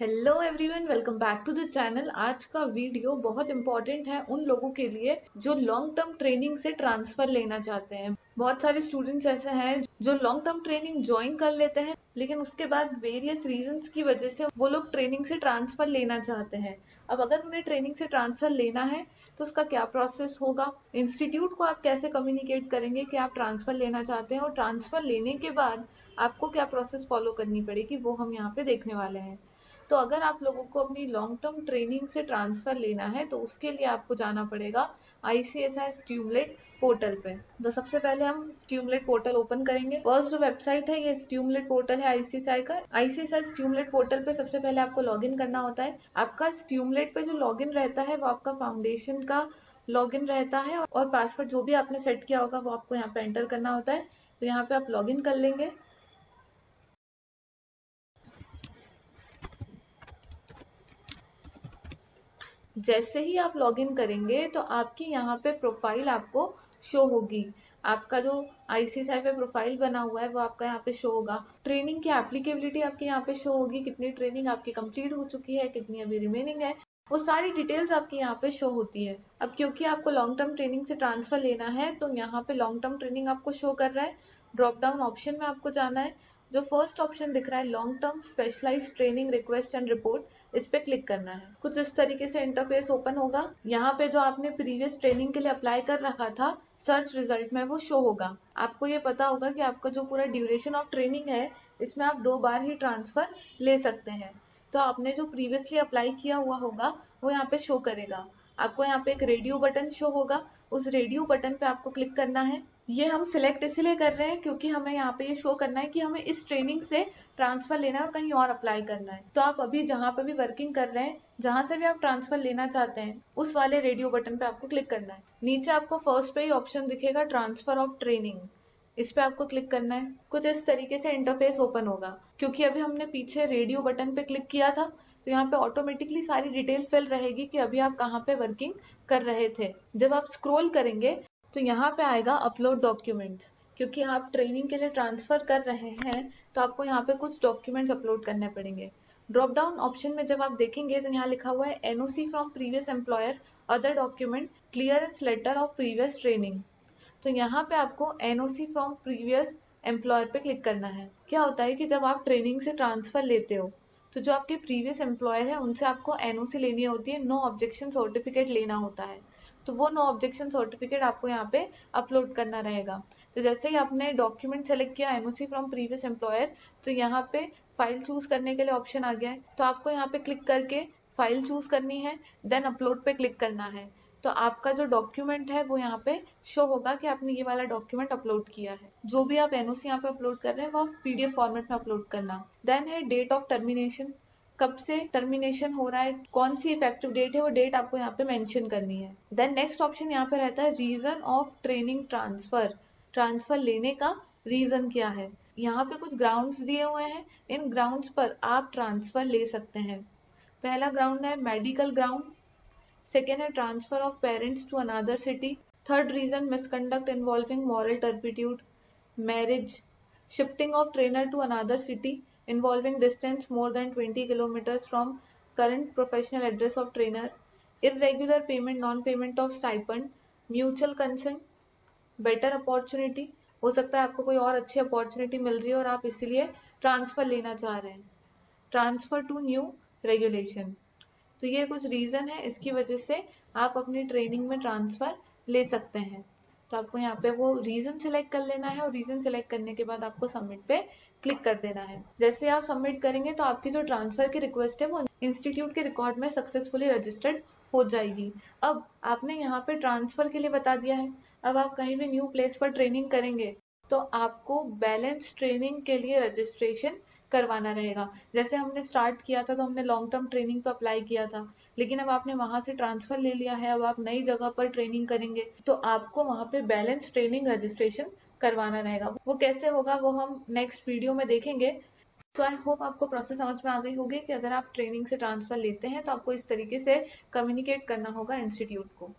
Hello everyone, welcome back to the channel. आज का video बहुत इंपॉर्टेंट है उन लोगों के लिए जो लॉन्ग टर्म ट्रेनिंग से ट्रांसफर लेना चाहते हैं। बहुत सारे स्टूडेंट्स ऐसे हैं जो लॉन्ग टर्म ट्रेनिंग ज्वाइन कर लेते हैं, लेकिन उसके बाद वेरियस रीजंस की वजह से वो लोग ट्रेनिंग से ट्रांसफर लेना चाहते हैं। अब अगर उन्हें ट्रेनिंग से ट्रांसफर लेना है तो उसका क्या प्रोसेस होगा, इंस्टीट्यूट को आप कैसे कम्युनिकेट करेंगे कि आप ट्रांसफर लेना चाहते हैं, और ट्रांसफर लेने के बाद आपको क्या प्रोसेस फॉलो करनी पड़ेगी, वो हम यहाँ पे देखने वाले हैं। तो अगर आप लोगों को अपनी लॉन्ग टर्म ट्रेनिंग से ट्रांसफर लेना है तो उसके लिए आपको जाना पड़ेगा आईसीएसआई स्ट्यूमलेट पोर्टल पे। तो सबसे पहले हम स्ट्यूमलेट पोर्टल ओपन करेंगे। फर्स्ट जो वेबसाइट है ये स्ट्यूमलेट पोर्टल है आईसीएसआई का। आईसीएसआई स्ट्यूमलेट पोर्टल पे सबसे पहले आपको लॉगिन करना होता है। आपका स्ट्यूमलेट पे जो लॉगिन रहता है वो आपका फाउंडेशन का लॉगिन रहता है, और पासवर्ड जो भी आपने सेट किया होगा वो आपको यहाँ पे एंटर करना होता है। तो यहाँ पे आप लॉगिन कर लेंगे। जैसे ही आप लॉगिन करेंगे तो आपकी यहाँ पे प्रोफाइल आपको शो होगी। आपका जो आईसीएसआई पे प्रोफाइल बना हुआ है वो आपका यहाँ पे शो होगा। ट्रेनिंग की एप्लीकेबिलिटी आपके यहाँ पे शो होगी, कितनी ट्रेनिंग आपकी कंप्लीट हो चुकी है, कितनी अभी रिमेनिंग है, वो सारी डिटेल्स आपकी यहाँ पे शो होती है। अब क्योंकि आपको लॉन्ग टर्म ट्रेनिंग से ट्रांसफर लेना है तो यहाँ पे लॉन्ग टर्म ट्रेनिंग आपको शो कर रहा है। ड्रॉप डाउन ऑप्शन में आपको जाना है। जो फर्स्ट ऑप्शन दिख रहा है long term specialized training request and report, इस पे क्लिक करना है। कुछ इस तरीके से इंटरफेस ओपन होगा। यहाँ पे जो आपने प्रीवियस ट्रेनिंग के लिए अप्लाई कर रखा था सर्च रिजल्ट में वो शो होगा। आपको ये पता होगा कि आपका जो पूरा ड्यूरेशन ऑफ ट्रेनिंग है इसमें आप 2 बार ही ट्रांसफर ले सकते हैं। तो आपने जो प्रीवियसली अप्लाई किया हुआ होगा वो यहाँ पे शो करेगा। आपको यहाँ पे एक रेडियो बटन शो होगा, उस रेडियो बटन पे आपको क्लिक करना है। ये हम सिलेक्ट इसलिए कर रहे हैं क्योंकि हमें यहाँ पे ये शो करना है कि हमें इस ट्रेनिंग से ट्रांसफर लेना है और कहीं और अप्लाई करना है। तो आप अभी जहाँ पे भी वर्किंग कर रहे हैं, जहाँ से भी आप ट्रांसफर लेना चाहते हैं, उस वाले रेडियो बटन पे आपको क्लिक करना है। नीचे आपको फर्स्ट पे ही ऑप्शन दिखेगा ट्रांसफर ऑफ ट्रेनिंग, इस पे आपको क्लिक करना है। कुछ इस तरीके से इंटरफेस ओपन होगा। क्योंकि अभी हमने पीछे रेडियो बटन पे क्लिक किया था तो यहाँ पे ऑटोमेटिकली सारी डिटेल फिल रहेगी कि अभी आप कहाँ पे वर्किंग कर रहे थे। जब आप स्क्रॉल करेंगे तो यहाँ पे आएगा अपलोड डॉक्यूमेंट्स। क्योंकि आप ट्रेनिंग के लिए ट्रांसफर कर रहे हैं तो आपको यहाँ पे कुछ डॉक्यूमेंट्स अपलोड करने पड़ेंगे। ड्रॉप डाउन ऑप्शन में जब आप देखेंगे तो यहाँ लिखा हुआ है NOC from previous employer, other document, clearance letter of previous training. तो यहाँ पे आपको एनओसी फ्रॉम प्रीवियस एम्प्लॉयर पे क्लिक करना है। क्या होता है कि जब आप ट्रेनिंग से ट्रांसफर लेते हो तो जो आपके प्रीवियस एम्प्लॉयर है उनसे आपको एनओसी लेनी होती है, नो ऑब्जेक्शन सर्टिफिकेट लेना होता है। तो वो नो ऑब्जेक्शन सर्टिफिकेट आपको यहाँ पे अपलोड करना रहेगा। तो जैसे ही आपने डॉक्यूमेंट सेलेक्ट किया एनओसी फ्रॉम प्रीवियस एम्प्लॉयर, तो यहाँ पे फाइल चूज करने के लिए ऑप्शन आ गया है। तो आपको यहाँ पे क्लिक करके फाइल चूज करनी है, देन अपलोड पे क्लिक करना है। तो आपका जो डॉक्यूमेंट है वो यहाँ पे शो होगा कि आपने ये वाला डॉक्यूमेंट अपलोड किया है। जो भी आप एनओसी यहाँ पे अपलोड कर रहे हैं वो आप पीडीएफ फॉर्मेट में अपलोड करना। देन है डेट ऑफ टर्मिनेशन, कब से टर्मिनेशन हो रहा है, कौन सी इफेक्टिव डेट है, वो डेट आपको यहाँ पे मेंशन करनी है। देन नेक्स्ट ऑप्शन यहाँ पे रहता है reason of training transfer, transfer लेने का रीजन क्या है। यहाँ पे कुछ ग्राउंड्स दिए हुए हैं, इन ग्राउंड्स पर आप ट्रांसफर ले सकते हैं। पहला ग्राउंड है मेडिकल ग्राउंड, सेकेंड है transfer of parents to another city, third reason misconduct involving moral turpitude, marriage, shifting of trainer to another city involving distance more than 20 kilometers from current professional address of trainer, irregular payment, non-payment of stipend, mutual consent, better opportunity। हो सकता है आपको कोई और अच्छी opportunity मिल रही है और आप इसीलिए ट्रांसफर लेना चाह रहे हैं। Transfer to new regulation. तो ये कुछ रीजन है, इसकी वजह से आप अपनी ट्रेनिंग में ट्रांसफर ले सकते हैं। तो आपको यहाँ पे वो रीजन सिलेक्ट कर लेना है, और रीजन सिलेक्ट करने के बाद आपको सबमिट पे क्लिक कर देना है। जैसे आप सबमिट करेंगे तो आपकी जो ट्रांसफर की रिक्वेस्ट है वो इंस्टीट्यूट के रिकॉर्ड में सक्सेसफुली रजिस्टर्ड हो जाएगी। अब आपने यहाँ पे ट्रांसफर के लिए बता दिया है। अब आप कहीं भी न्यू प्लेस पर ट्रेनिंग करेंगे तो आपको बैलेंस ट्रेनिंग के लिए रजिस्ट्रेशन करवाना रहेगा। जैसे हमने स्टार्ट किया था तो हमने लॉन्ग टर्म ट्रेनिंग पे अप्लाई किया था, लेकिन अब आपने वहां से ट्रांसफर ले लिया है, अब आप नई जगह पर ट्रेनिंग करेंगे तो आपको वहां पे बैलेंस ट्रेनिंग रजिस्ट्रेशन करवाना रहेगा। वो कैसे होगा वो हम नेक्स्ट वीडियो में देखेंगे। तो आई होप आपको प्रोसेस समझ में आ गई होगी कि अगर आप ट्रेनिंग से ट्रांसफर लेते हैं तो आपको इस तरीके से कम्युनिकेट करना होगा इंस्टीट्यूट को।